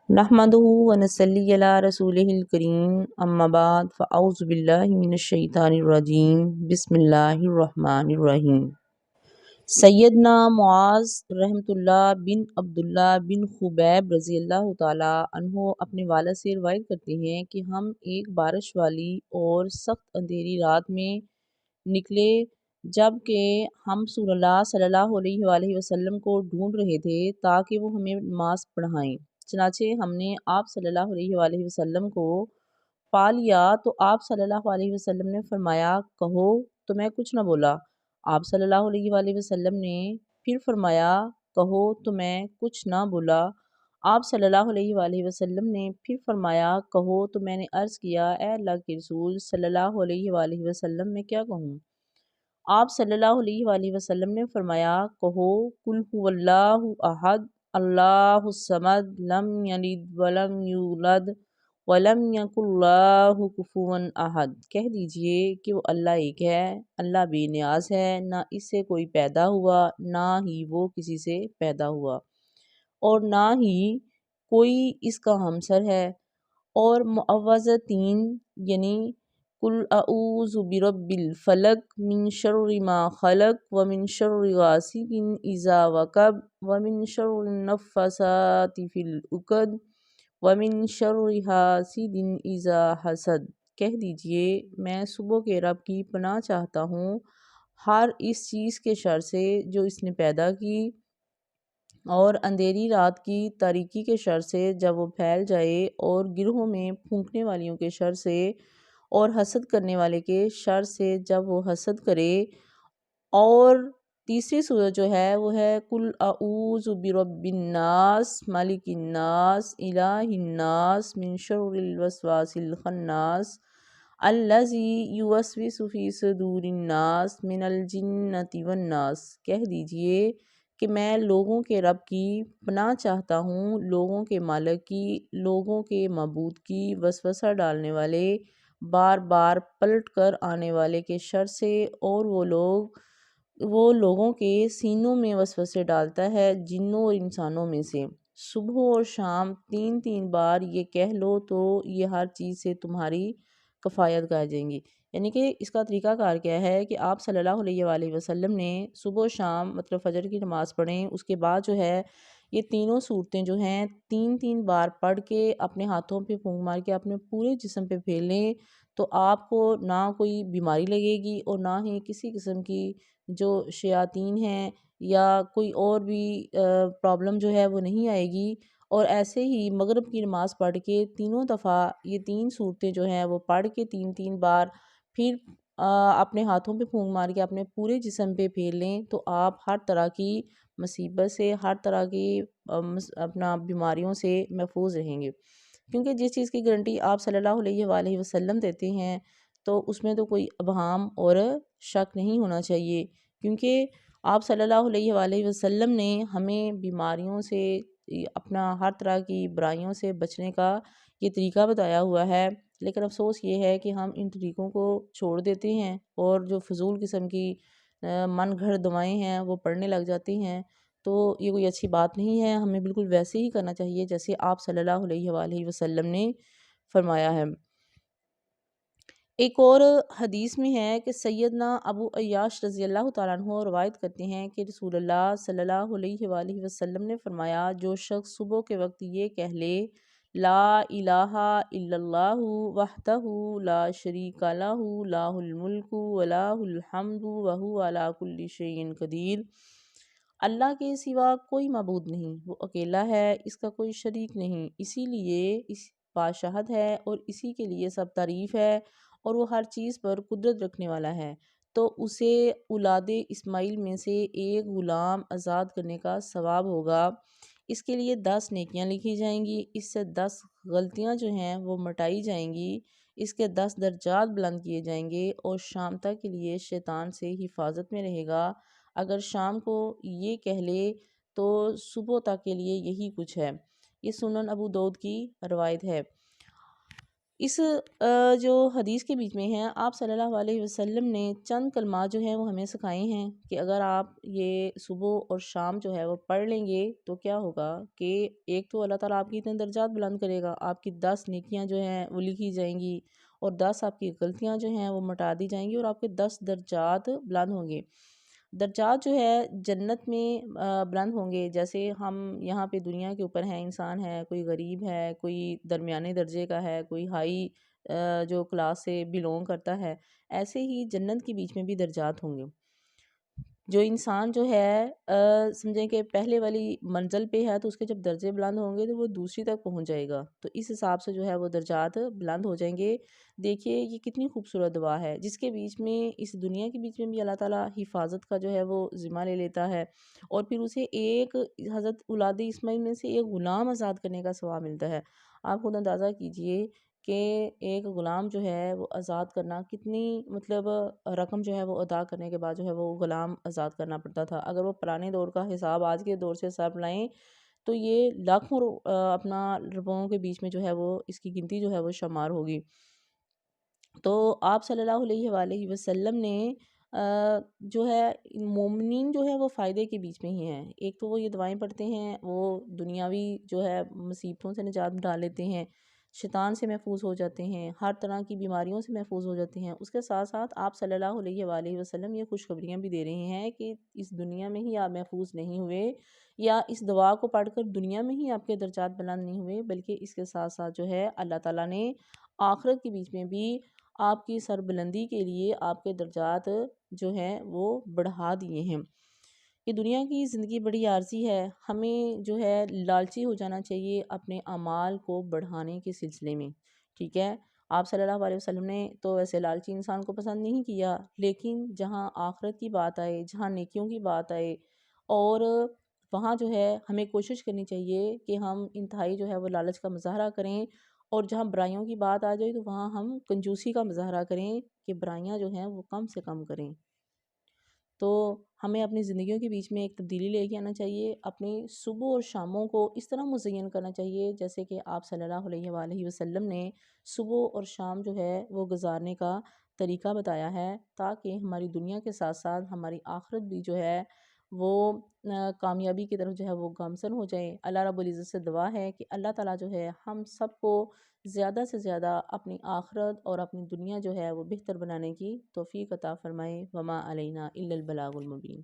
نحمدہ ونصلی علی رسولہ الکریم اما بعد فاعوذ باللہ من الشیطان الرجیم بسم اللہ الرحمن الرحیم۔ سیدنا معاذ رحمۃ اللہ بن عبداللہ بن خبیب رضی اللہ تعالیٰ عنہ اپنے والد سے روایت کرتے ہیں کہ ہم ایک بارش والی اور سخت اندھیری رات میں نکلے جب کہ ہم رسول اللہ صلی اللہ علیہ وآلہ وسلم کو ڈھونڈ رہے تھے تاکہ وہ ہمیں نماز پڑھائیں۔ چنانچہ ہم نے آپ صلی اللہ علیہ وآلہ وسلم کو پا لیا تو آپ صلی اللہ علیہ وسلم نے فرمایا کہو، تو میں کچھ نہ بولا۔ آپ صلی اللہ علیہ وآلہ وسلم نے پھر فرمایا کہو، تو میں کچھ نہ بولا۔ آپ صلی اللہ علیہ وآلہ وسلم نے پھر فرمایا کہو، تو میں نے عرض کیا اے اللہ کے رسول صلی اللہ علیہ وآلہ وسلم میں کیا کہوں؟ آپ صلی اللہ علیہ وآلہ وسلم نے فرمایا کہو قل هو اللہ احد اللہ الصمد لم یلد ولم یولد ولم یکن لہ کفوا احد۔ کہہ دیجئے کہ وہ اللہ ایک ہے، اللہ بے نیاز ہے، نہ اس سے کوئی پیدا ہوا نہ ہی وہ کسی سے پیدا ہوا، اور نہ ہی کوئی اس کا ہمسر ہے۔ اور معوذتین یعنی قل اعوذ برب الفلق من شر ما خلق ومن شر غاسق اذا وقب ومن شر النفاثات فی العقد ومن شر حاسد اذا حسد۔ کہہ دیجئے میں صبح کے رب کی پناہ چاہتا ہوں ہر اس چیز کے شر سے جو اس نے پیدا کی، اور اندھیری رات کی تاریکی کے شر سے جب وہ پھیل جائے، اور گروہوں میں پھونکنے والیوں کے شر سے، اور حسد کرنے والے کے شر سے جب وہ حسد کرے۔ اور تیسری صورت جو ہے وہ ہے قل اعوذ برب الناس ملک الناس الہ الناس من شر الوسواس الخناس الذی یوسوس فی صدور الناس من الجنۃ والناس۔ کہہ دیجئے کہ میں لوگوں کے رب کی پناہ چاہتا ہوں، لوگوں کے مالک کی، لوگوں کے معبود کی، وسوسہ ڈالنے والے، بار بار پلٹ کر آنے والے کے شر سے، اور وہ لوگوں کے سینوں میں وسوسے ڈالتا ہے جنوں اور انسانوں میں سے۔ صبح اور شام 3 بار یہ کہہ لو تو یہ ہر چیز سے تمہاری کفایت گا جائیں گی۔ یعنی کہ اس کا طریقہ کار کیا ہے کہ آپ صلی اللہ علیہ وآلہ وسلم نے صبح و شام مطلب فجر کی نماز پڑھیں، اس کے بعد جو ہے یہ تینوں صورتیں جو ہیں 3 بار پڑھ کے اپنے ہاتھوں پہ پھونک مار کے اپنے پورے جسم پہ پھیر لیں، تو آپ کو نہ کوئی بیماری لگے گی اور نہ ہی کسی قسم کی جو شیاطین ہیں یا کوئی اور بھی پرابلم جو ہے وہ نہیں آئے گی۔ اور ایسے ہی مغرب کی نماز پڑھ کے تینوں دفعہ یہ 3 صورتیں جو ہیں وہ پڑھ کے 3 بار پھر اپنے ہاتھوں پہ پھونک مار کے اپنے پورے جسم پہ پھیر لیں، تو آپ ہر طرح کی مصیبت سے، ہر طرح کی اپنا بیماریوں سے محفوظ رہیں گے۔ کیونکہ جس چیز کی گارنٹی آپ صلی اللہ علیہ وآلہ وسلم دیتے ہیں تو اس میں تو کوئی ابہام اور شک نہیں ہونا چاہیے، کیونکہ آپ صلی اللہ علیہ وآلہ وسلم نے ہمیں بیماریوں سے، اپنا ہر طرح کی برائیوں سے بچنے کا یہ طریقہ بتایا ہوا ہے۔ لیکن افسوس یہ ہے کہ ہم ان طریقوں کو چھوڑ دیتے ہیں اور جو فضول قسم کی من گھڑ دعائیں ہیں وہ پڑھنے لگ جاتی ہیں، تو یہ کوئی اچھی بات نہیں ہے۔ ہمیں بالکل ویسے ہی کرنا چاہیے جیسے آپ صلی اللہ علیہ وآلہ وسلم نے فرمایا ہے۔ ایک اور حدیث میں ہے کہ سیدنا ابو عیاش رضی اللہ تعالیٰ عنہ روایت کرتے ہیں کہ رسول اللہ صلی اللہ علیہ وآلہ وسلم نے فرمایا جو شخص صبح کے وقت یہ کہہ لے لا الہ الا اللہ وحدہ لا شریک لہ لہ الملک ولہ الحمد وہو علی کل شیء قدیر، اللہ کے سوا کوئی معبود نہیں، وہ اکیلا ہے، اس کا کوئی شریک نہیں، اسی لیے اس باشہد ہے اور اسی کے لیے سب تعریف ہے، اور وہ ہر چیز پر قدرت رکھنے والا ہے، تو اسے اولاد اسماعیل میں سے ایک غلام آزاد کرنے کا ثواب ہوگا، اس کے لیے 10 نیکیاں لکھی جائیں گی، اس سے 10 غلطیاں جو ہیں وہ مٹائی جائیں گی، اس کے 10 درجات بلند کیے جائیں گے، اور شام تک کے لیے شیطان سے حفاظت میں رہے گا۔ اگر شام کو یہ کہہ لے تو صبح تک کے لیے یہی کچھ ہے۔ یہ سنن ابو داؤد کی روایت ہے۔ اس جو حدیث کے بیچ میں ہے، آپ صلی اللہ علیہ وسلم نے چند کلمات جو ہیں وہ ہمیں سکھائے ہیں کہ اگر آپ یہ صبح اور شام جو ہے وہ پڑھ لیں گے تو کیا ہوگا کہ ایک تو اللہ تعالیٰ آپ کی اتنے درجات بلند کرے گا، آپ کی 10 نیکیاں جو ہیں وہ لکھی جائیں گی، اور 10 آپ کی غلطیاں جو ہیں وہ مٹا دی جائیں گی، اور آپ کے 10 درجات بلند ہوں گے۔ درجات جو ہے جنت میں بلند ہوں گے، جیسے ہم یہاں پہ دنیا کے اوپر ہیں، انسان ہے، کوئی غریب ہے، کوئی درمیانے درجے کا ہے، کوئی ہائی جو کلاس سے بلونگ کرتا ہے، ایسے ہی جنت کے بیچ میں بھی درجات ہوں گے۔ جو انسان جو ہے سمجھیں کہ پہلے والی منزل پہ ہے، تو اس کے جب درجے بلند ہوں گے تو وہ دوسری تک پہنچ جائے گا، تو اس حساب سے جو ہے وہ درجات بلند ہو جائیں گے۔ دیکھیے یہ کتنی خوبصورت دعا ہے، جس کے بیچ میں اس دنیا کے بیچ میں بھی اللہ تعالیٰ حفاظت کا جو ہے وہ ذمہ لے لیتا ہے، اور پھر اسے ایک حضرت اولاد اسماعیل میں سے ایک غلام آزاد کرنے کا ثواب ملتا ہے۔ آپ خود اندازہ کیجئے کہ ایک غلام جو ہے وہ آزاد کرنا کتنی مطلب رقم جو ہے وہ ادا کرنے کے بعد جو ہے وہ غلام آزاد کرنا پڑتا تھا۔ اگر وہ پرانے دور کا حساب آج کے دور سے حساب لائیں تو یہ لاکھوں اپنا روپوں کے بیچ میں جو ہے وہ اس کی گنتی جو ہے وہ شمار ہوگی۔ تو آپ صلی اللہ علیہ وآلہ وسلم نے جو ہے مومنین جو ہے وہ فائدے کے بیچ میں ہی ہیں۔ ایک تو وہ یہ دعائیں پڑھتے ہیں، وہ دنیاوی جو ہے مصیبتوں سے نجات ڈال لیتے ہیں، شیطان سے محفوظ ہو جاتے ہیں، ہر طرح کی بیماریوں سے محفوظ ہو جاتے ہیں۔ اس کے ساتھ ساتھ آپ صلی اللہ علیہ وآلہ وسلم یہ خوشخبریاں بھی دے رہے ہیں کہ اس دنیا میں ہی آپ محفوظ نہیں ہوئے، یا اس دعا کو پڑھ کر دنیا میں ہی آپ کے درجات بلند نہیں ہوئے، بلکہ اس کے ساتھ ساتھ جو ہے اللہ تعالیٰ نے آخرت کے بیچ میں بھی آپ کی سربلندی کے لیے آپ کے درجات جو ہیں وہ بڑھا دیے ہیں۔ یہ دنیا کی زندگی بڑی عارضی ہے، ہمیں جو ہے لالچی ہو جانا چاہیے اپنے اعمال کو بڑھانے کے سلسلے میں، ٹھیک ہے؟ آپ صلی اللہ علیہ وسلم نے تو ویسے لالچی انسان کو پسند نہیں کیا، لیکن جہاں آخرت کی بات آئے، جہاں نیکیوں کی بات آئے، اور وہاں جو ہے ہمیں کوشش کرنی چاہیے کہ ہم انتہائی جو ہے وہ لالچ کا مظاہرہ کریں، اور جہاں برائیوں کی بات آ جائے تو وہاں ہم کنجوسی کا مظاہرہ کریں کہ برائیاں جو ہیں وہ کم سے کم کریں۔ تو ہمیں اپنی زندگیوں کے بیچ میں ایک تبدیلی لے کے آنا چاہیے، اپنی صبح اور شاموں کو اس طرح مزین کرنا چاہیے جیسے کہ آپ صلی اللہ علیہ وآلہ وسلم نے صبح اور شام جو ہے وہ گزارنے کا طریقہ بتایا ہے، تاکہ ہماری دنیا کے ساتھ ساتھ ہماری آخرت بھی جو ہے وہ کامیابی کی طرف جو ہے وہ گامزن ہو جائے۔ اللہ رب العزت سے دعا ہے کہ اللہ تعالیٰ جو ہے ہم سب کو زیادہ سے زیادہ اپنی آخرت اور اپنی دنیا جو ہے وہ بہتر بنانے کی توفیق عطا فرمائے۔ وما علینا الا البلاغ المبین۔